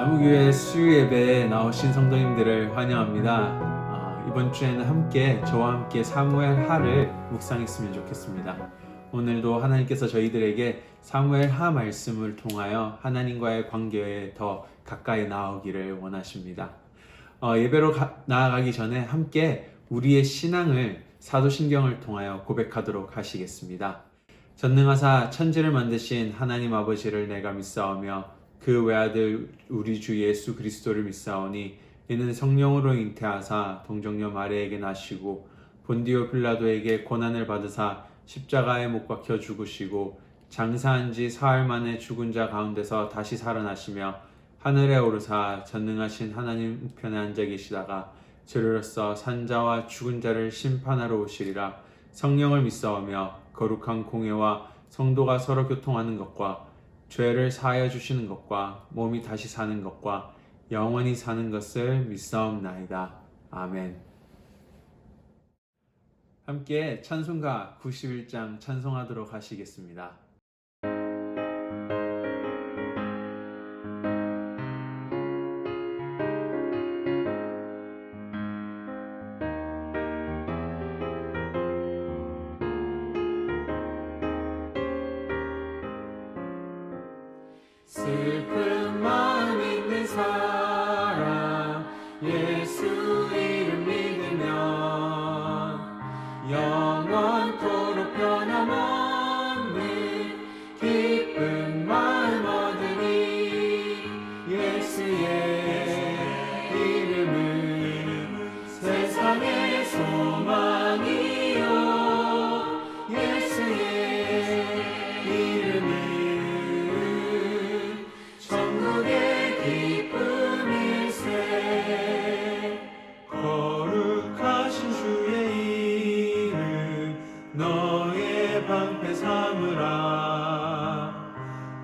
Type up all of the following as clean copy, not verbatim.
나무교회 수요예배에 나오신 성도님들을 환영합니다. 이번 주에는 함께 저와 함께 사무엘 하를 묵상했으면 좋겠습니다. 오늘도 하나님께서 저희들에게 사무엘 하 말씀을 통하여 하나님과의 관계에 더 가까이 나오기를 원하십니다. 예배로 나아가기 전에 함께 우리의 신앙을 사도신경을 통하여 고백하도록 하시겠습니다. 전능하사 천지를 만드신 하나님 아버지를 내가 믿사오며 그 외아들 우리 주 예수 그리스도를 믿사오니 이는 성령으로 잉태하사 동정녀 마리아에게 나시고 본디오 빌라도에게 고난을 받으사 십자가에 못 박혀 죽으시고 장사한 지 사흘 만에 죽은 자 가운데서 다시 살아나시며 하늘에 오르사 전능하신 하나님 우편에 앉아 계시다가 저리로서 산자와 죽은 자를 심판하러 오시리라. 성령을 믿사오며 거룩한 공예와 성도가 서로 교통하는 것과 죄를 사하여 주시는 것과 몸이 다시 사는 것과 영원히 사는 것을 믿사옵나이다. 아멘. 함께 찬송가 91장 찬송하도록 하시겠습니다. 슬픈 마음 있는 사람 예수 이름 믿으면 영원토록 변함없는 기쁜 마음 얻으니 예수의 이름은 세상의 소망이요 예수의 이름은 거룩하신 주의 이름 너의 방패 삼으라.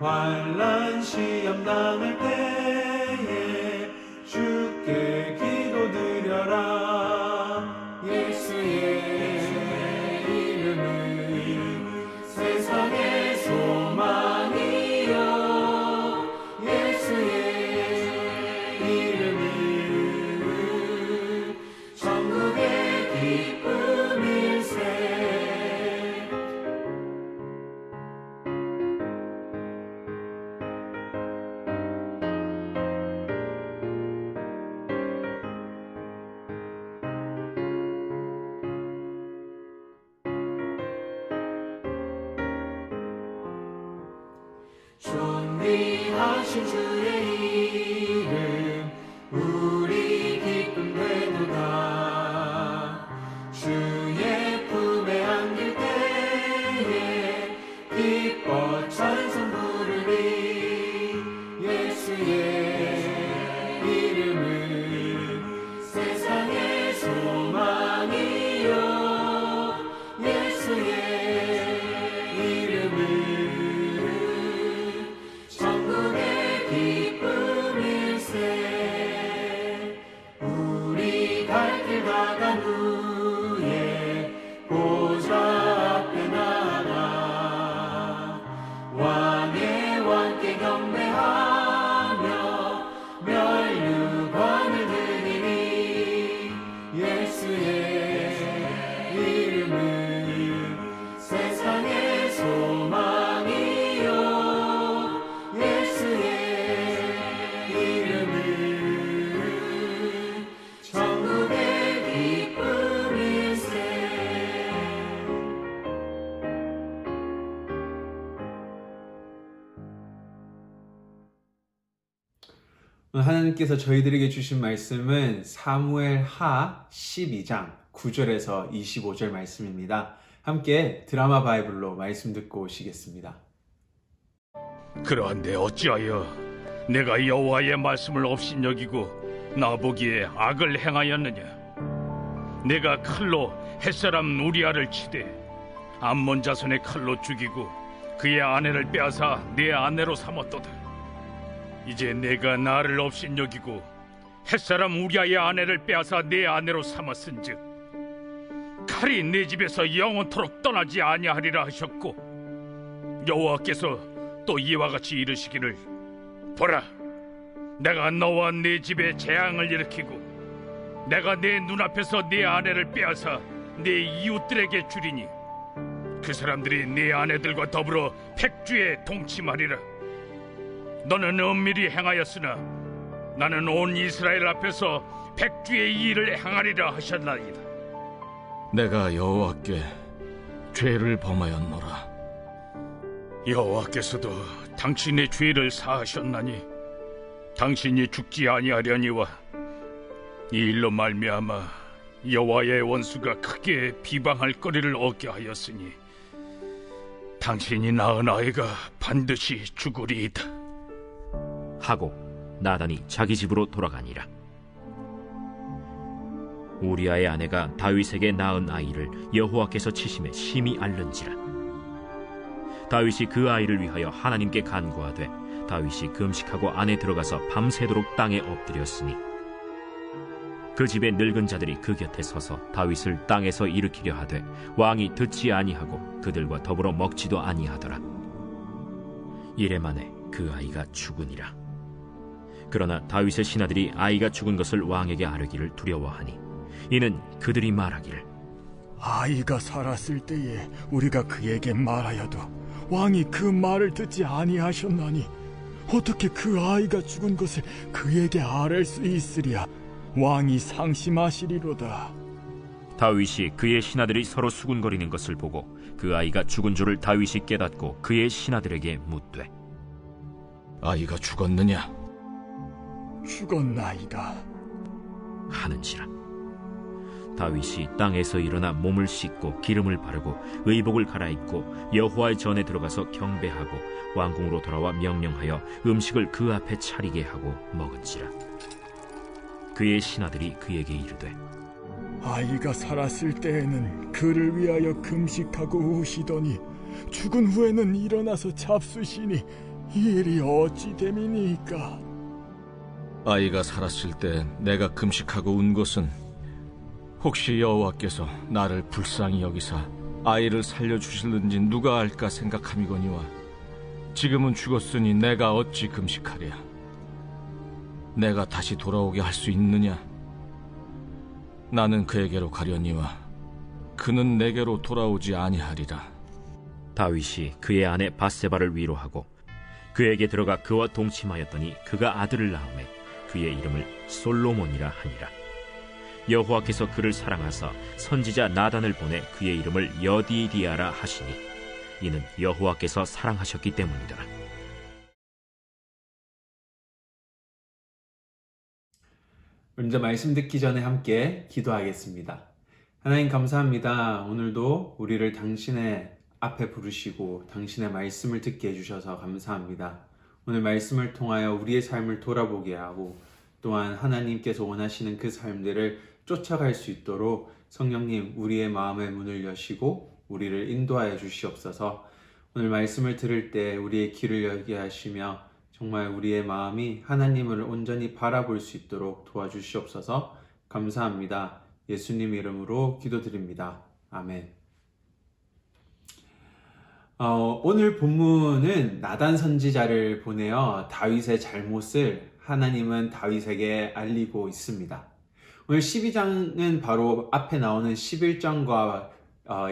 환난 시험 당할 때에 주께 기도드려라. 예수의 이름은 세상의 소망이요 예수의 이름은 기쁨일세. 존귀하신 주의 이름 우리 기쁨 되도다. 주의 품에 안길 때에 기뻐 찬송 부르리. 예수의 이름은 세상의 소망이요 예수의 이름은 천국의 기쁨일세. 우리 갈 길 가간 후에 보좌 앞에 나가 왕의 왕께 경배하며 멸류관을 드리니 예수의 이름은 세상의 소망이요 예수의 이름은 천국의 기쁨일세. 하나님께서 저희들에게 주신 말씀은 사무엘 하 12장 9절에서 25절 말씀입니다. 함께 드라마 바이블로 말씀 듣고 오시겠습니다. 그러한데 어찌하여 내가 여호와의 말씀을 업신여기고 나보기에 악을 행하였느냐? 내가 칼로 햇사람 우리아를 치되 암몬 자손의 칼로 죽이고 그의 아내를 빼앗아 내 아내로 삼았도다. 이제 내가 나를 업신여기고 햇사람 우리아의 아내를 빼앗아 내 아내로 삼았은즉 칼이 내 집에서 영원토록 떠나지 아니하리라 하셨고 여호와께서 또 이와 같이 이르시기를 보라 내가 너와 네 집에 재앙을 일으키고 내가 내 눈앞에서 네 아내를 빼앗아 네 이웃들에게 주리니 그 사람들이 네 아내들과 더불어 백주에 동침하리라. 너는 은밀히 행하였으나 나는 온 이스라엘 앞에서 백주의 일을 행하리라 하셨나이다. 내가 여호와께 죄를 범하였노라. 여호와께서도 당신의 죄를 사하셨나니 당신이 죽지 아니하려니와 이 일로 말미암아 여호와의 원수가 크게 비방할 거리를 얻게 하였으니 당신이 낳은 아이가 반드시 죽으리이다 하고 나단이 자기 집으로 돌아가니라. 우리아의 아내가 다윗에게 낳은 아이를 여호와께서 치심에 심히 앓는지라. 다윗이 그 아이를 위하여 하나님께 간구하되 다윗이 금식하고 안에 들어가서 밤새도록 땅에 엎드렸으니 그 집의 늙은 자들이 그 곁에 서서 다윗을 땅에서 일으키려 하되 왕이 듣지 아니하고 그들과 더불어 먹지도 아니하더라. 이래 만에 그 아이가 죽으니라. 그러나 다윗의 신하들이 아이가 죽은 것을 왕에게 아뢰기를 두려워하니 이는 그들이 말하기를 아이가 살았을 때에 우리가 그에게 말하여도 왕이 그 말을 듣지 아니하셨나니 어떻게 그 아이가 죽은 것을 그에게 아뢰 수 있으랴. 왕이 상심하시리로다. 다윗이 그의 신하들이 서로 수군거리는 것을 보고 그 아이가 죽은 줄을 다윗이 깨닫고 그의 신하들에게 묻되 아이가 죽었느냐? 죽었나이다 하는지라. 다윗이 땅에서 일어나 몸을 씻고 기름을 바르고 의복을 갈아입고 여호와의 전에 들어가서 경배하고 왕궁으로 돌아와 명령하여 음식을 그 앞에 차리게 하고 먹은지라. 그의 신하들이 그에게 이르되 아이가 살았을 때에는 그를 위하여 금식하고 우시더니 죽은 후에는 일어나서 잡수시니 이 일이 어찌 됨이니까. 아이가 살았을 때 내가 금식하고 운 것은 혹시 여호와께서 나를 불쌍히 여기사 아이를 살려주실는지 누가 알까 생각함이거니와 지금은 죽었으니 내가 어찌 금식하랴. 내가 다시 돌아오게 할 수 있느냐? 나는 그에게로 가려니와 그는 내게로 돌아오지 아니하리라. 다윗이 그의 아내 바세바를 위로하고 그에게 들어가 그와 동침하였더니 그가 아들을 낳음에 그의 이름을 솔로몬이라 하니라. 여호와께서 그를 사랑하사 선지자 나단을 보내 그의 이름을 여디디아라 하시니 이는 여호와께서 사랑하셨기 때문이더라. 먼저 말씀 듣기 전에 함께 기도하겠습니다. 하나님 감사합니다. 오늘도 우리를 당신의 앞에 부르시고 당신의 말씀을 듣게 해주셔서 감사합니다. 오늘 말씀을 통하여 우리의 삶을 돌아보게 하고 또한 하나님께서 원하시는 그 삶들을 쫓아갈 수 있도록 성령님 우리의 마음의 문을 여시고 우리를 인도하여 주시옵소서. 오늘 말씀을 들을 때 우리의 귀를 열게 하시며 정말 우리의 마음이 하나님을 온전히 바라볼 수 있도록 도와주시옵소서. 감사합니다. 예수님 이름으로 기도드립니다. 아멘. 오늘 본문은 나단 선지자를 보내어 다윗의 잘못을 하나님은 다윗에게 알리고 있습니다. 오늘 12장은 바로 앞에 나오는 11장과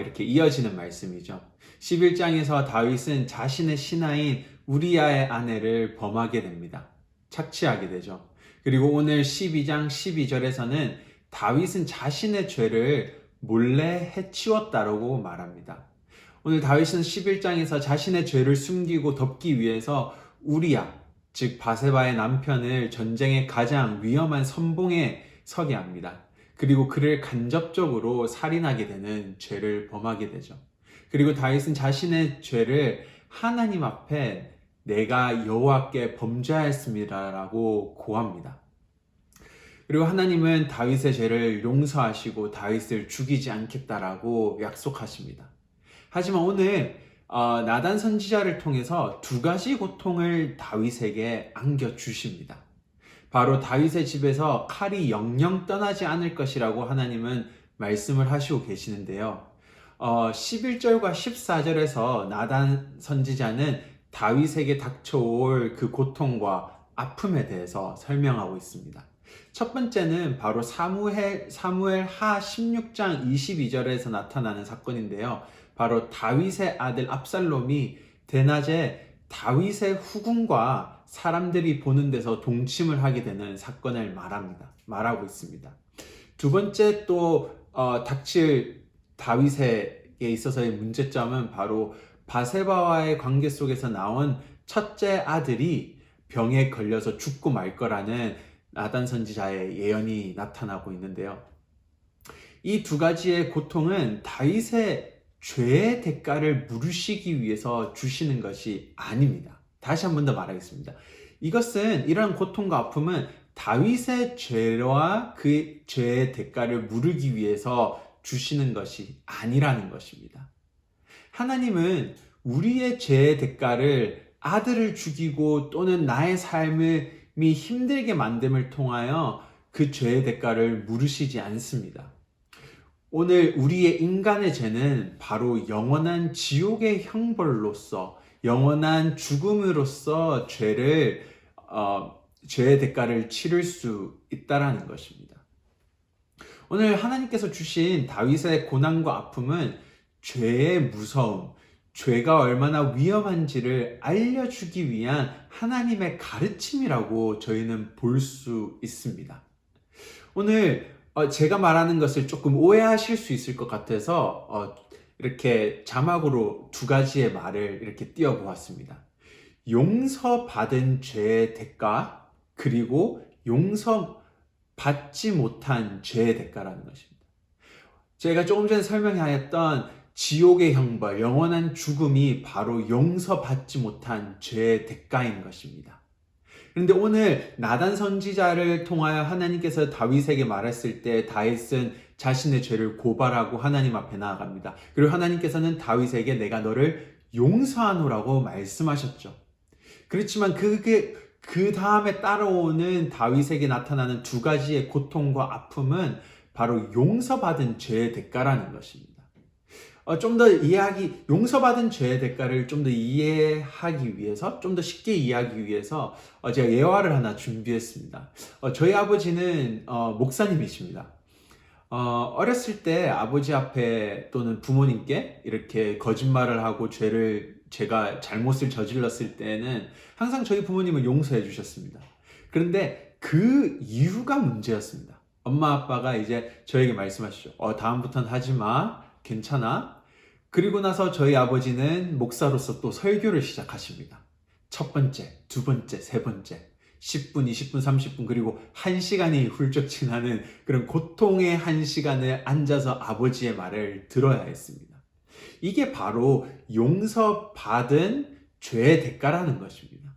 이렇게 이어지는 말씀이죠. 11장에서 다윗은 자신의 신하인 우리아의 아내를 범하게 됩니다. 착취하게 되죠. 그리고 오늘 12장 12절에서는 다윗은 자신의 죄를 몰래 해치웠다라고 말합니다. 오늘 다윗은 11장에서 자신의 죄를 숨기고 덮기 위해서 우리아, 즉 바세바의 남편을 전쟁의 가장 위험한 선봉에 서게 합니다. 그리고 그를 간접적으로 살인하게 되는 죄를 범하게 되죠. 그리고 다윗은 자신의 죄를 하나님 앞에 내가 여호와께 범죄하였습니다라고 고합니다. 그리고 하나님은 다윗의 죄를 용서하시고 다윗을 죽이지 않겠다라고 약속하십니다. 하지만 오늘 나단 선지자를 통해서 두 가지 고통을 다윗에게 안겨주십니다. 바로 다윗의 집에서 칼이 영영 떠나지 않을 것이라고 하나님은 말씀을 하시고 계시는데요. 11절과 14절에서 나단 선지자는 다윗에게 닥쳐올 그 고통과 아픔에 대해서 설명하고 있습니다. 첫 번째는 바로 사무엘 하 16장 22절에서 나타나는 사건인데요. 바로 다윗의 아들 압살롬이 대낮에 다윗의 후궁과 사람들이 보는 데서 동침을 하게 되는 사건을 말하고 있습니다. 두 번째 또 닥칠 다윗에게 있어서의 문제점은 바로 바세바와의 관계 속에서 나온 첫째 아들이 병에 걸려서 죽고 말 거라는 나단 선지자의 예언이 나타나고 있는데요. 이 두 가지의 고통은 다윗의 죄의 대가를 물으시기 위해서 주시는 것이 아닙니다. 다시 한 번 더 말하겠습니다. 이런 고통과 아픔은 다윗의 죄와 그 죄의 대가를 물으기 위해서 주시는 것이 아니라는 것입니다. 하나님은 우리의 죄의 대가를 아들을 죽이고 또는 나의 삶이 힘들게 만듦을 통하여 그 죄의 대가를 물으시지 않습니다. 오늘 우리의 인간의 죄는 바로 영원한 지옥의 형벌로서 영원한 죽음으로써 죄의 대가를 치를 수 있다라는 것입니다. 오늘 하나님께서 주신 다윗의 고난과 아픔은 죄의 무서움, 죄가 얼마나 위험한지를 알려주기 위한 하나님의 가르침이라고 저희는 볼 수 있습니다. 오늘 제가 말하는 것을 조금 오해하실 수 있을 것 같아서 이렇게 자막으로 두 가지의 말을 이렇게 띄워보았습니다. 용서받은 죄의 대가, 그리고 용서받지 못한 죄의 대가라는 것입니다. 제가 조금 전에 설명하였던 지옥의 형벌, 영원한 죽음이 바로 용서받지 못한 죄의 대가인 것입니다. 그런데 오늘 나단 선지자를 통하여 하나님께서 다윗에게 말했을 때 다윗은 자신의 죄를 고발하고 하나님 앞에 나아갑니다. 그리고 하나님께서는 다윗에게 내가 너를 용서하노라고 말씀하셨죠. 그렇지만 그 다음에 따라오는 다윗에게 나타나는 두 가지의 고통과 아픔은 바로 용서받은 죄의 대가라는 것입니다. 좀 더 용서받은 죄의 대가를 좀 더 이해하기 위해서, 좀 더 쉽게 이해하기 위해서 제가 예화를 하나 준비했습니다. 저희 아버지는 목사님이십니다. 어렸을 때 아버지 앞에 또는 부모님께 이렇게 거짓말을 하고 제가 잘못을 저질렀을 때는 항상 저희 부모님은 용서해 주셨습니다. 그런데 그 이유가 문제였습니다. 엄마 아빠가 이제 저에게 말씀하시죠. 다음부터는 하지 마. 괜찮아? 그리고 나서 저희 아버지는 목사로서 또 설교를 시작하십니다. 첫 번째, 두 번째, 세 번째, 10분, 20분, 30분, 그리고 1시간이 훌쩍 지나는 그런 고통의 1시간을 앉아서 아버지의 말을 들어야 했습니다. 이게 바로 용서받은 죄의 대가라는 것입니다.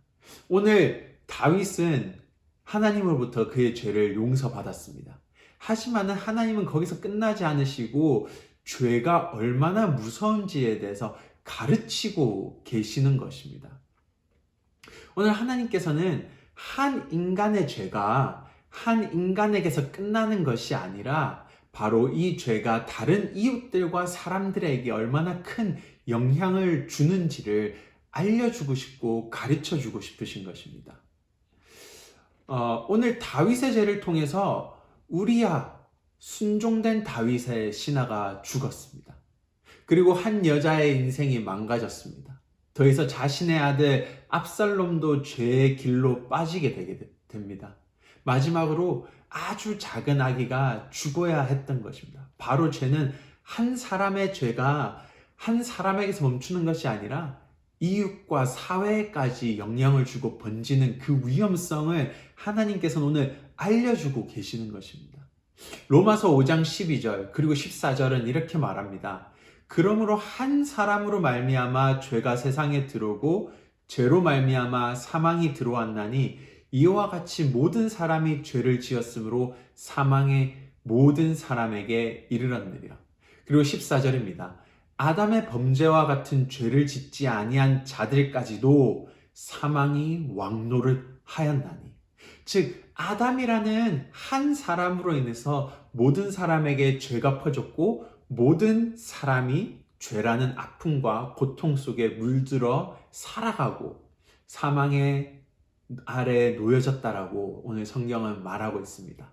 오늘 다윗은 하나님으로부터 그의 죄를 용서받았습니다. 하지만 하나님은 거기서 끝나지 않으시고 죄가 얼마나 무서운지에 대해서 가르치고 계시는 것입니다. 오늘 하나님께서는 한 인간의 죄가 한 인간에게서 끝나는 것이 아니라 바로 이 죄가 다른 이웃들과 사람들에게 얼마나 큰 영향을 주는지를 알려주고 싶고 가르쳐주고 싶으신 것입니다. 오늘 다윗의 죄를 통해서 우리야 순종된 다윗의 신하가 죽었습니다. 그리고 한 여자의 인생이 망가졌습니다. 더해서 자신의 아들 압살롬도 죄의 길로 빠지게 되게 됩니다. 마지막으로 아주 작은 아기가 죽어야 했던 것입니다. 바로 죄는 한 사람의 죄가 한 사람에게서 멈추는 것이 아니라 이웃과 사회까지 영향을 주고 번지는 그 위험성을 하나님께서는 오늘 알려주고 계시는 것입니다. 로마서 5장 12절 그리고 14절은 이렇게 말합니다. 그러므로 한 사람으로 말미암아 죄가 세상에 들어오고 죄로 말미암아 사망이 들어왔나니 이와 같이 모든 사람이 죄를 지었으므로 사망의 모든 사람에게 이르렀느니라. 그리고 14절입니다. 아담의 범죄와 같은 죄를 짓지 아니한 자들까지도 사망이 왕노를 하였나니. 즉 아담이라는 한 사람으로 인해서 모든 사람에게 죄가 퍼졌고 모든 사람이 죄라는 아픔과 고통 속에 물들어 살아가고 사망의 아래에 놓여졌다라고 오늘 성경은 말하고 있습니다.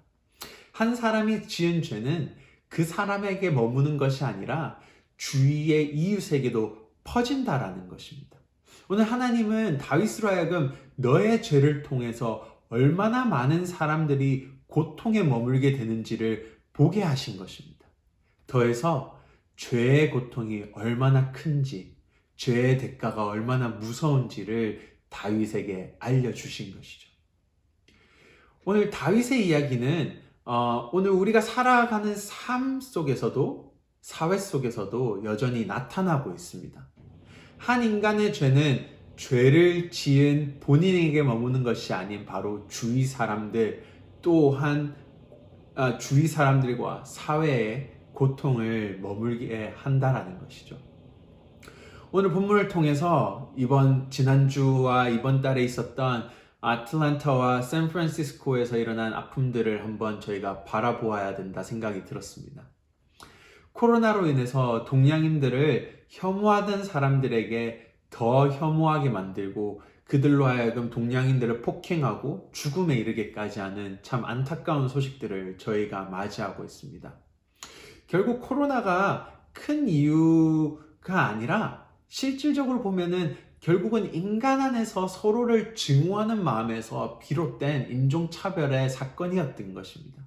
한 사람이 지은 죄는 그 사람에게 머무는 것이 아니라 주위의 이웃에게도 퍼진다라는 것입니다. 오늘 하나님은 다윗으로 하여금 너의 죄를 통해서 얼마나 많은 사람들이 고통에 머물게 되는지를 보게 하신 것입니다. 더해서 죄의 고통이 얼마나 큰지, 죄의 대가가 얼마나 무서운지를 다윗에게 알려주신 것이죠. 오늘 다윗의 이야기는 오늘 우리가 살아가는 삶 속에서도, 사회 속에서도 여전히 나타나고 있습니다. 한 인간의 죄는 죄를 지은 본인에게 머무는 것이 아닌 바로 주위 사람들, 또한 주위 사람들과 사회에 고통을 머물게 한다라는 것이죠. 오늘 본문을 통해서 지난주와 이번 달에 있었던 아틀란타와 샌프란시스코에서 일어난 아픔들을 한번 저희가 바라보아야 된다 생각이 들었습니다. 코로나로 인해서 동양인들을 혐오하던 사람들에게 더 혐오하게 만들고 그들로 하여금 동양인들을 폭행하고 죽음에 이르게까지 하는 참 안타까운 소식들을 저희가 맞이하고 있습니다. 결국 코로나가 큰 이유가 아니라 실질적으로 보면은 결국은 인간 안에서 서로를 증오하는 마음에서 비롯된 인종차별의 사건이었던 것입니다.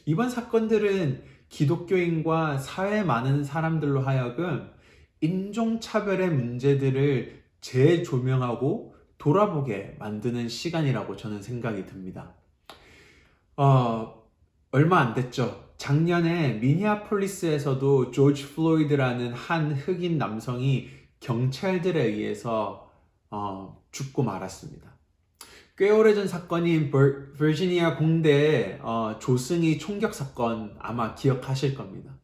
이번 사건들은 기독교인과 사회 많은 사람들로 하여금 인종차별의 문제들을 재조명하고 돌아보게 만드는 시간이라고 저는 생각이 듭니다. 얼마 안 됐죠. 작년에 미니애폴리스에서도 조지 플로이드라는 한 흑인 남성이 경찰들에 의해서 죽고 말았습니다. 꽤 오래전 사건인 버지니아 공대의 조승희 총격 사건 아마 기억하실 겁니다.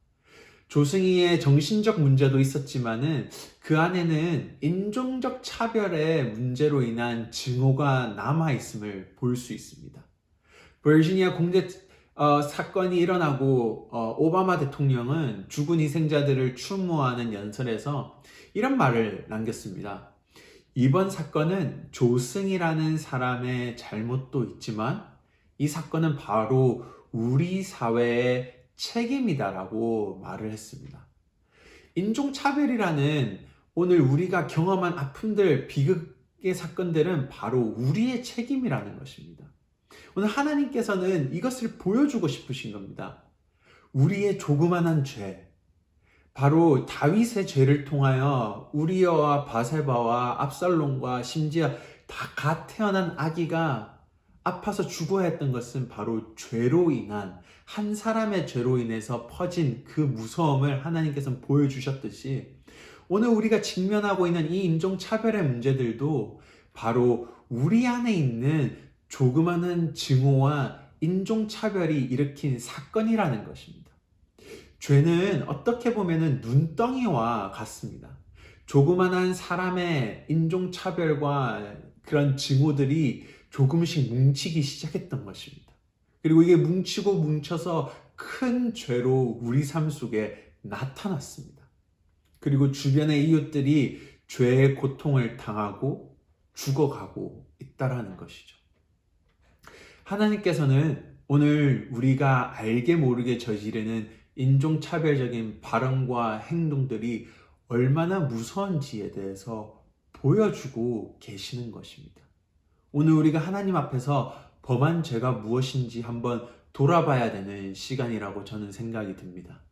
조승희의 정신적 문제도 있었지만은 그 안에는 인종적 차별의 문제로 인한 증오가 남아있음을 볼 수 있습니다. 버지니아 공대 사건이 일어나고 오바마 대통령은 죽은 희생자들을 추모하는 연설에서 이런 말을 남겼습니다. 이번 사건은 조승이라는 사람의 잘못도 있지만 이 사건은 바로 우리 사회의 책임이다라고 말을 했습니다. 인종차별이라는 오늘 우리가 경험한 아픔들, 비극의 사건들은 바로 우리의 책임이라는 것입니다. 오늘 하나님께서는 이것을 보여주고 싶으신 겁니다. 우리의 조그만한 죄, 바로 다윗의 죄를 통하여 우리아와 바세바와 압살롬과 심지어 다 갓 태어난 아기가 아파서 죽어야 했던 것은 바로 죄로 인한, 한 사람의 죄로 인해서 퍼진 그 무서움을 하나님께서는 보여주셨듯이 오늘 우리가 직면하고 있는 이 인종차별의 문제들도 바로 우리 안에 있는 조그마한 증오와 인종차별이 일으킨 사건이라는 것입니다. 죄는 어떻게 보면 눈덩이와 같습니다. 조그만한 사람의 인종차별과 그런 증오들이 조금씩 뭉치기 시작했던 것입니다. 그리고 이게 뭉치고 뭉쳐서 큰 죄로 우리 삶 속에 나타났습니다. 그리고 주변의 이웃들이 죄의 고통을 당하고 죽어가고 있다라는 것이죠. 하나님께서는 오늘 우리가 알게 모르게 저지르는 인종차별적인 발언과 행동들이 얼마나 무서운지에 대해서 보여주고 계시는 것입니다. 오늘 우리가 하나님 앞에서 범한 죄가 무엇인지 한번 돌아봐야 되는 시간이라고 저는 생각이 듭니다.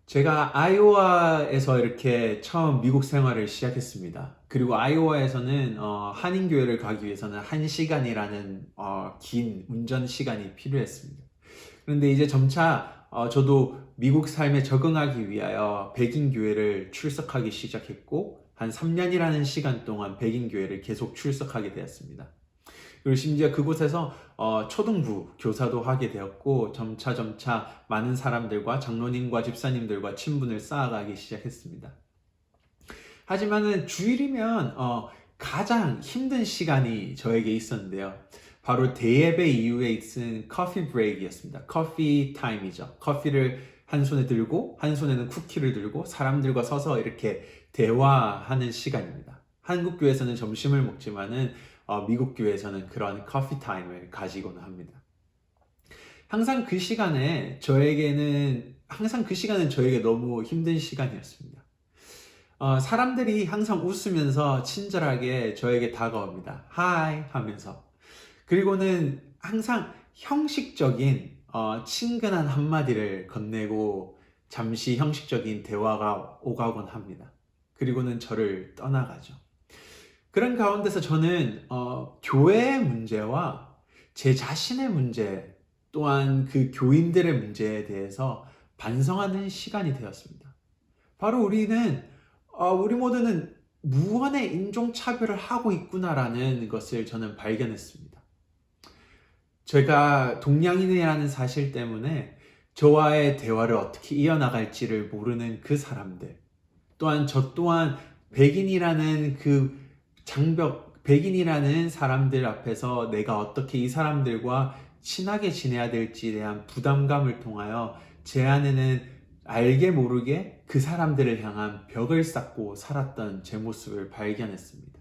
제가 아이오와에서 이렇게 처음 미국 생활을 시작했습니다. 그리고 아이오와에서는 한인교회를 가기 위해서는 1시간이라는 긴 운전 시간이 필요했습니다. 그런데 이제 점차 저도 미국 삶에 적응하기 위하여 백인교회를 출석하기 시작했고 한 3년이라는 시간 동안 백인교회를 계속 출석하게 되었습니다. 그리고 심지어 그곳에서 초등부 교사도 하게 되었고 점차 많은 사람들과 장로님과 집사님들과 친분을 쌓아가기 시작했습니다. 하지만은 주일이면 가장 힘든 시간이 저에게 있었는데요. 바로 대예배 이후에 있은 커피 브레이크였습니다. 커피 타임이죠. 커피를 한 손에 들고 한 손에는 쿠키를 들고 사람들과 서서 이렇게 대화하는 시간입니다. 한국 교회에서는 점심을 먹지만은 미국 교회에서는 그런 커피 타임을 가지고는 합니다. 항상 그 시간은 저에게 너무 힘든 시간이었습니다. 사람들이 항상 웃으면서 친절하게 저에게 다가옵니다. 하이 하면서. 그리고는 항상 형식적인 친근한 한마디를 건네고 잠시 형식적인 대화가 오가곤 합니다. 그리고는 저를 떠나가죠. 그런 가운데서 저는 교회의 문제와 제 자신의 문제 또한 그 교인들의 문제에 대해서 반성하는 시간이 되었습니다. 바로 우리 모두는 무언의 인종차별을 하고 있구나라는 것을 저는 발견했습니다. 제가 동양인이라는 사실 때문에 저와의 대화를 어떻게 이어나갈지를 모르는 그 사람들, 또한 저 또한 백인이라는 백인이라는 사람들 앞에서 내가 어떻게 이 사람들과 친하게 지내야 될지에 대한 부담감을 통하여 제 안에는 알게 모르게 그 사람들을 향한 벽을 쌓고 살았던 제 모습을 발견했습니다.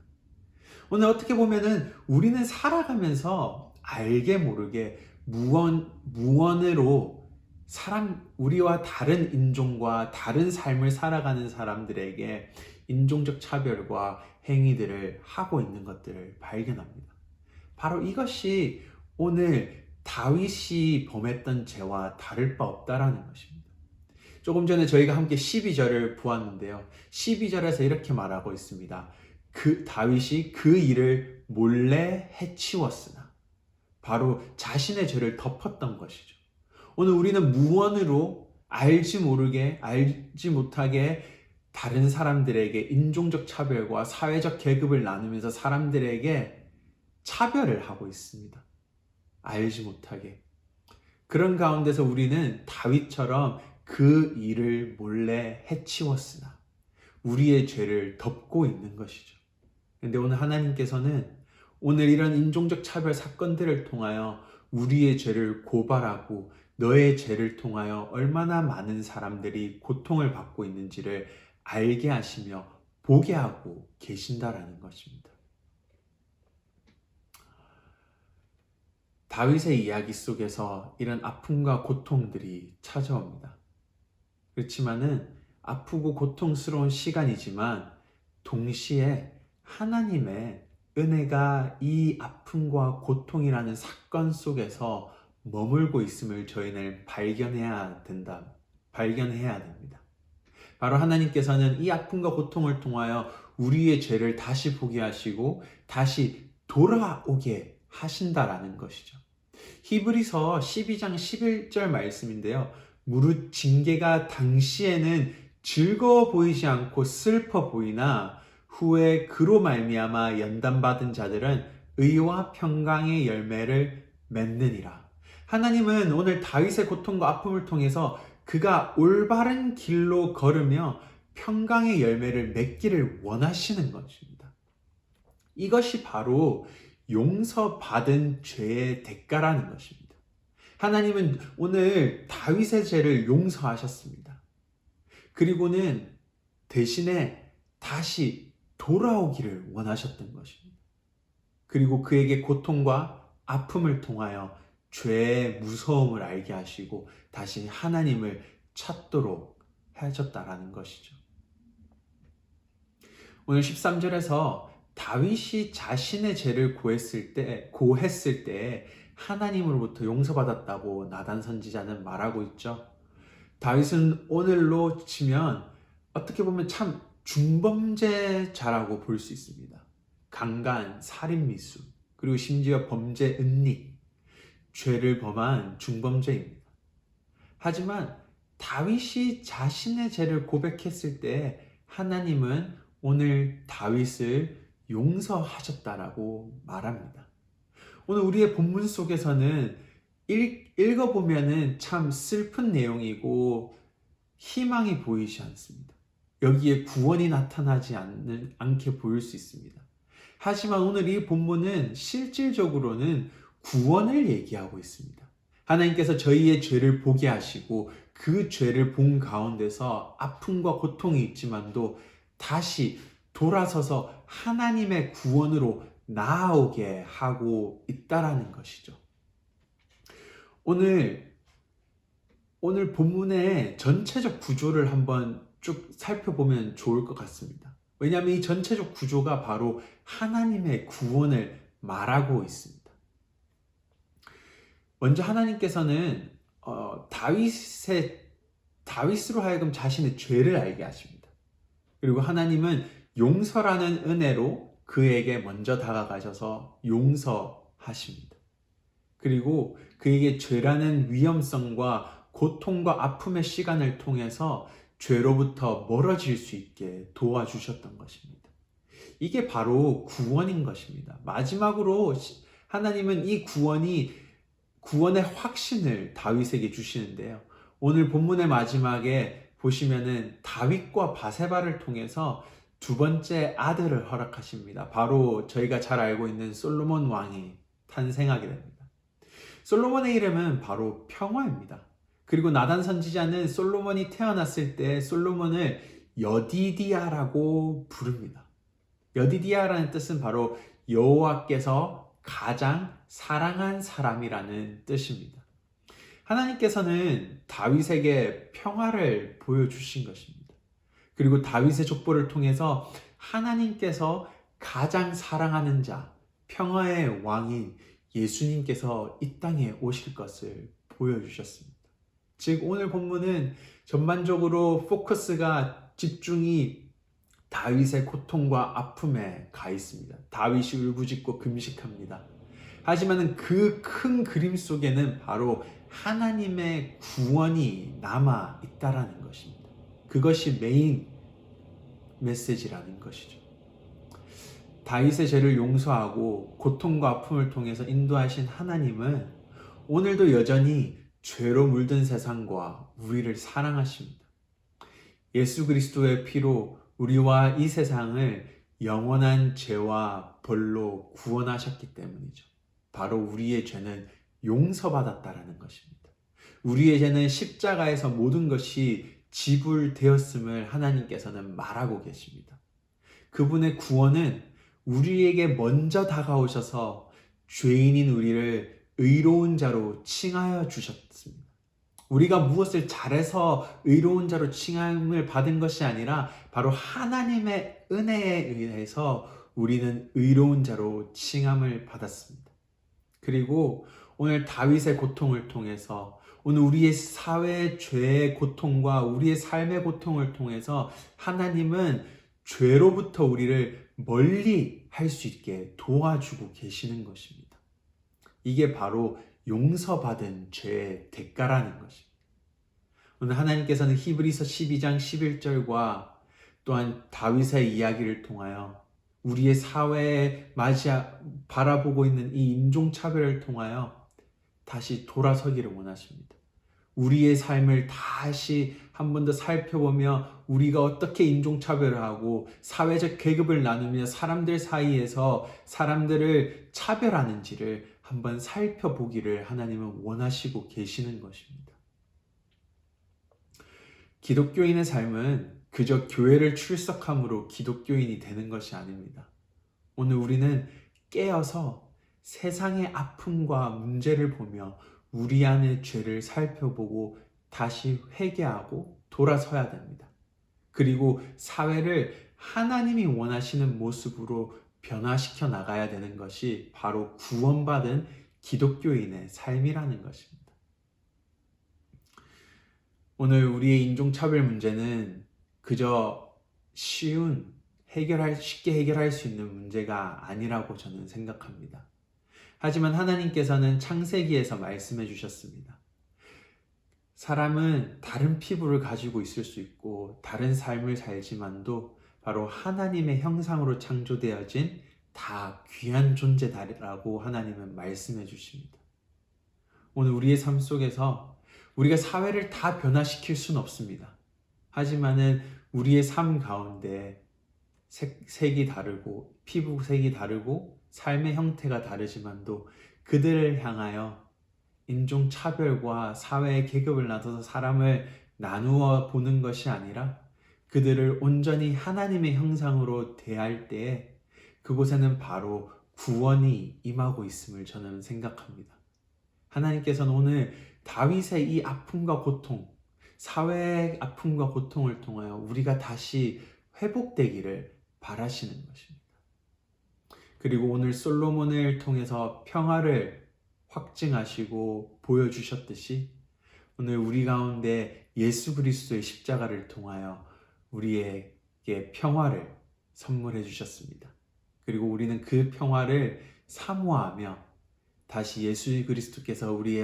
오늘 어떻게 보면은 우리는 살아가면서 알게 모르게 무언으로 우리와 다른 인종과 다른 삶을 살아가는 사람들에게 인종적 차별과 행위들을 하고 있는 것들을 발견합니다. 바로 이것이 오늘 다윗이 범했던 죄와 다를 바 없다라는 것입니다. 조금 전에 저희가 함께 12절을 보았는데요. 12절에서 이렇게 말하고 있습니다. 다윗이 그 일을 몰래 해치웠으나, 바로 자신의 죄를 덮었던 것이죠. 오늘 우리는 무언으로 알지 못하게 다른 사람들에게 인종적 차별과 사회적 계급을 나누면서 사람들에게 차별을 하고 있습니다. 알지 못하게. 그런 가운데서 우리는 다윗처럼 그 일을 몰래 해치웠으나 우리의 죄를 덮고 있는 것이죠. 그런데 오늘 하나님께서는 오늘 이런 인종적 차별 사건들을 통하여 우리의 죄를 고발하고 너의 죄를 통하여 얼마나 많은 사람들이 고통을 받고 있는지를 알게 하시며 보게 하고 계신다라는 것입니다. 다윗의 이야기 속에서 이런 아픔과 고통들이 찾아옵니다. 그렇지만은 아프고 고통스러운 시간이지만 동시에 하나님의 은혜가 이 아픔과 고통이라는 사건 속에서 머물고 있음을 저희는 발견해야 됩니다. 바로 하나님께서는 이 아픔과 고통을 통하여 우리의 죄를 다시 보게 하시고 다시 돌아오게 하신다라는 것이죠. 히브리서 12장 11절 말씀인데요. 무릇 징계가 당시에는 즐거워 보이지 않고 슬퍼 보이나 후에 그로 말미암아 연단받은 자들은 의와 평강의 열매를 맺느니라. 하나님은 오늘 다윗의 고통과 아픔을 통해서 그가 올바른 길로 걸으며 평강의 열매를 맺기를 원하시는 것입니다. 이것이 바로 용서받은 죄의 대가라는 것입니다. 하나님은 오늘 다윗의 죄를 용서하셨습니다. 그리고는 대신에 다시 돌아오기를 원하셨던 것입니다. 그리고 그에게 고통과 아픔을 통하여 죄의 무서움을 알게 하시고 다시 하나님을 찾도록 하셨다라는 것이죠. 오늘 13절에서 다윗이 자신의 죄를 고했을 때 하나님으로부터 용서받았다고 나단 선지자는 말하고 있죠. 다윗은 오늘로 치면 어떻게 보면 참 중범죄자라고 볼 수 있습니다. 강간, 살인미수, 그리고 심지어 범죄 은닉, 죄를 범한 중범죄입니다. 하지만 다윗이 자신의 죄를 고백했을 때 하나님은 오늘 다윗을 용서하셨다라고 말합니다. 오늘 우리의 본문 속에서는 읽어보면은 참 슬픈 내용이고 희망이 보이지 않습니다. 여기에 구원이 나타나지 않게 보일 수 있습니다. 하지만 오늘 이 본문은 실질적으로는 구원을 얘기하고 있습니다. 하나님께서 저희의 죄를 보게 하시고 그 죄를 본 가운데서 아픔과 고통이 있지만도 다시 돌아서서 하나님의 구원으로 나아오게 하고 있다라는 것이죠. 오늘 본문의 전체적 구조를 한번 쭉 살펴보면 좋을 것 같습니다. 왜냐하면 이 전체적 구조가 바로 하나님의 구원을 말하고 있습니다. 먼저 하나님께서는 다윗으로 하여금 자신의 죄를 알게 하십니다. 그리고 하나님은 용서라는 은혜로 그에게 먼저 다가가셔서 용서하십니다. 그리고 그에게 죄라는 위험성과 고통과 아픔의 시간을 통해서 죄로부터 멀어질 수 있게 도와주셨던 것입니다. 이게 바로 구원인 것입니다. 마지막으로 하나님은 이 구원의 확신을 다윗에게 주시는데요. 오늘 본문의 마지막에 보시면은 다윗과 바세바를 통해서 두 번째 아들을 허락하십니다. 바로 저희가 잘 알고 있는 솔로몬 왕이 탄생하게 됩니다. 솔로몬의 이름은 바로 평화입니다. 그리고 나단 선지자는 솔로몬이 태어났을 때 솔로몬을 여디디아라고 부릅니다. 여디디아라는 뜻은 바로 여호와께서 가장 사랑한 사람이라는 뜻입니다. 하나님께서는 다윗에게 평화를 보여주신 것입니다. 그리고 다윗의 족보를 통해서 하나님께서 가장 사랑하는 자, 평화의 왕인 예수님께서 이 땅에 오실 것을 보여주셨습니다. 즉 오늘 본문은 전반적으로 포커스가 집중이 다윗의 고통과 아픔에 가 있습니다. 다윗이 울부짖고 금식합니다. 하지만 그 큰 그림 속에는 바로 하나님의 구원이 남아 있다라는 것입니다. 그것이 메인 메시지라는 것이죠. 다윗의 죄를 용서하고 고통과 아픔을 통해서 인도하신 하나님은 오늘도 여전히 죄로 물든 세상과 우리를 사랑하십니다. 예수 그리스도의 피로 우리와 이 세상을 영원한 죄와 벌로 구원하셨기 때문이죠. 바로 우리의 죄는 용서받았다라는 것입니다. 우리의 죄는 십자가에서 모든 것이 지불되었음을 하나님께서는 말하고 계십니다. 그분의 구원은 우리에게 먼저 다가오셔서 죄인인 우리를 의로운 자로 칭하여 주셨습니다. 우리가 무엇을 잘해서 의로운 자로 칭함을 받은 것이 아니라 바로 하나님의 은혜에 의해서 우리는 의로운 자로 칭함을 받았습니다. 그리고 오늘 다윗의 고통을 통해서 오늘 우리의 사회의 죄의 고통과 우리의 삶의 고통을 통해서 하나님은 죄로부터 우리를 멀리 할 수 있게 도와주고 계시는 것입니다. 이게 바로 용서받은 죄의 대가라는 것입니다. 오늘 하나님께서는 히브리서 12장 11절과 또한 다윗의 이야기를 통하여 우리의 사회에 바라보고 있는 이 인종차별을 통하여 다시 돌아서기를 원하십니다. 우리의 삶을 다시 한 번 더 살펴보며 우리가 어떻게 인종차별을 하고 사회적 계급을 나누며 사람들 사이에서 사람들을 차별하는지를 한번 살펴보기를 하나님은 원하시고 계시는 것입니다. 기독교인의 삶은 그저 교회를 출석함으로 기독교인이 되는 것이 아닙니다. 오늘 우리는 깨어서 세상의 아픔과 문제를 보며 우리 안의 죄를 살펴보고 다시 회개하고 돌아서야 됩니다. 그리고 사회를 하나님이 원하시는 모습으로 변화시켜 나가야 되는 것이 바로 구원받은 기독교인의 삶이라는 것입니다. 오늘 우리의 인종차별 문제는 그저 쉽게 해결할 수 있는 문제가 아니라고 저는 생각합니다. 하지만 하나님께서는 창세기에서 말씀해 주셨습니다. 사람은 다른 피부를 가지고 있을 수 있고 다른 삶을 살지만도 바로 하나님의 형상으로 창조되어진 다 귀한 존재다라고 하나님은 말씀해 주십니다. 오늘 우리의 삶 속에서 우리가 사회를 다 변화시킬 수는 없습니다. 하지만은 우리의 삶 가운데 색이 다르고 피부색이 다르고 삶의 형태가 다르지만도 그들을 향하여 인종차별과 사회의 계급을 나눠서 사람을 나누어 보는 것이 아니라 그들을 온전히 하나님의 형상으로 대할 때에 그곳에는 바로 구원이 임하고 있음을 저는 생각합니다. 하나님께서는 오늘 다윗의 이 아픔과 고통, 사회의 아픔과 고통을 통하여 우리가 다시 회복되기를 바라시는 것입니다. 그리고 오늘 솔로몬을 통해서 평화를 확증하시고 보여주셨듯이 오늘 우리 가운데 예수 그리스도의 십자가를 통하여 우리에게 평화를 선물해 주셨습니다. 그리고 우리는 그 평화를 사모하며 다시 예수 그리스도께서 우리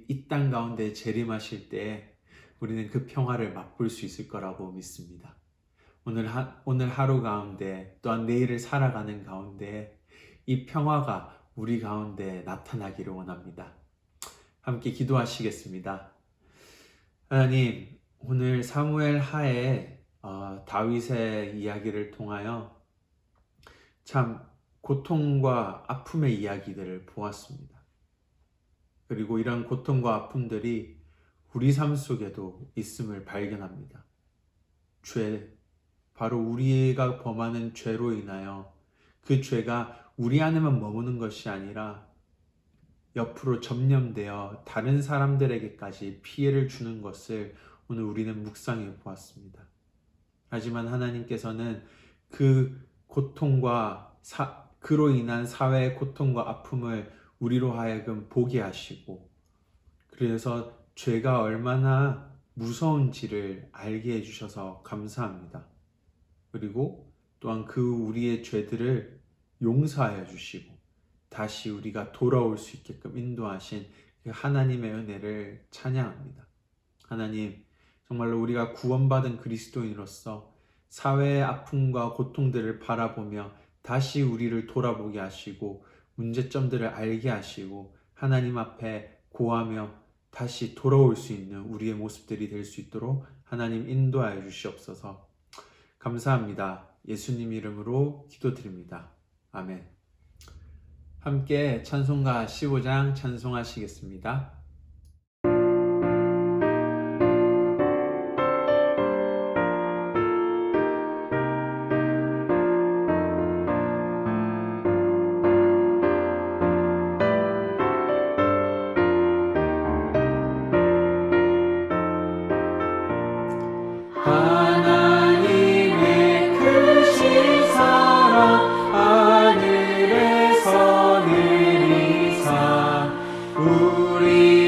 이 땅 가운데 재림하실 때 우리는 그 평화를 맛볼 수 있을 거라고 믿습니다. 오늘 하루 가운데 또한 내일을 살아가는 가운데 이 평화가 우리 가운데 나타나기를 원합니다. 함께 기도하시겠습니다. 하나님, 오늘 사무엘 하에 다윗의 이야기를 통하여 참 고통과 아픔의 이야기들을 보았습니다. 그리고 이런 고통과 아픔들이 우리 삶 속에도 있음을 발견합니다. 죄, 바로 우리가 범하는 죄로 인하여 그 죄가 우리 안에만 머무는 것이 아니라 옆으로 전염되어 다른 사람들에게까지 피해를 주는 것을 오늘 우리는 묵상해 보았습니다. 하지만 하나님께서는 그 고통과 그로 인한 사회의 고통과 아픔을 우리로 하여금 보게 하시고 그래서 죄가 얼마나 무서운지를 알게 해주셔서 감사합니다. 그리고 또한 그 우리의 죄들을 용서하여 주시고 다시 우리가 돌아올 수 있게끔 인도하신 그 하나님의 은혜를 찬양합니다. 하나님, 정말로 우리가 구원받은 그리스도인으로서 사회의 아픔과 고통들을 바라보며 다시 우리를 돌아보게 하시고 문제점들을 알게 하시고 하나님 앞에 고하며 다시 돌아올 수 있는 우리의 모습들이 될 수 있도록 하나님 인도하여 주시옵소서. 감사합니다. 예수님 이름으로 기도드립니다. 아멘. 함께 찬송가 15장 찬송하시겠습니다. 하나님의 크신 사랑 하늘에서 내리사 우리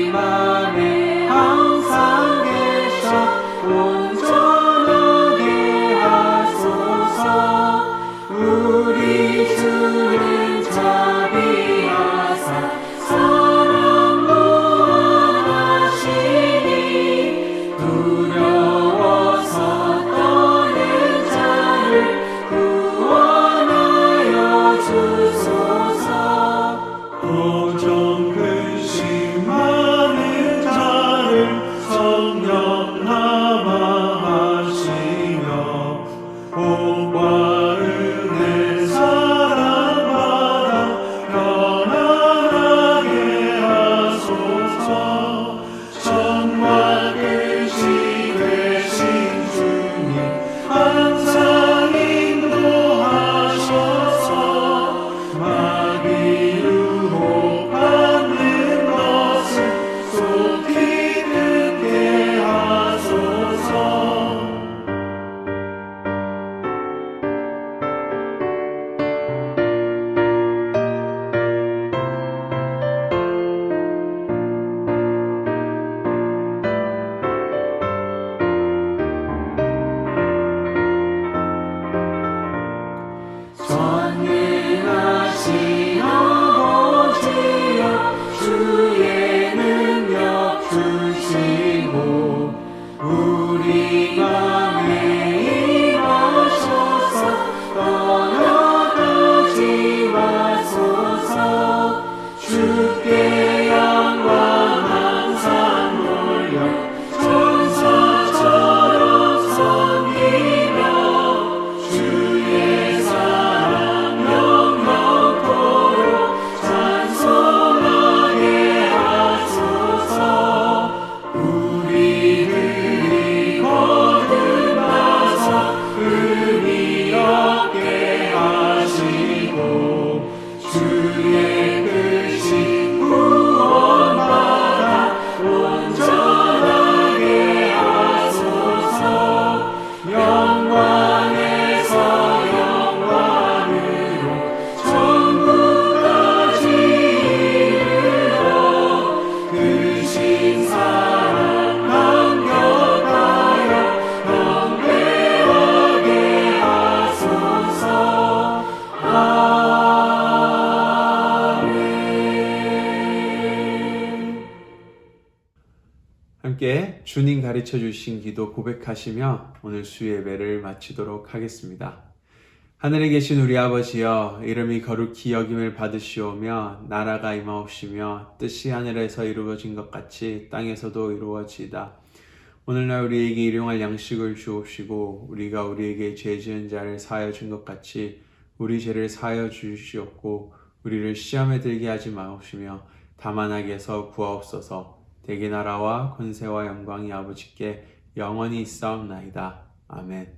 함께 주님 가르쳐 주신 기도 고백하시며 오늘 수예배를 마치도록 하겠습니다. 하늘에 계신 우리 아버지여, 이름이 거룩히 여김을 받으시오며 나라가 임하옵시며 뜻이 하늘에서 이루어진 것 같이 땅에서도 이루어지이다. 오늘날 우리에게 일용할 양식을 주옵시고 우리가 우리에게 죄 지은 자를 사하여 준 것 같이 우리 죄를 사하여 주시옵고 우리를 시험에 들게 하지 마옵시며 다만 악에서 구하옵소서. 대개 나라와 권세와 영광이 아버지께 영원히 있사옵나이다. 아멘.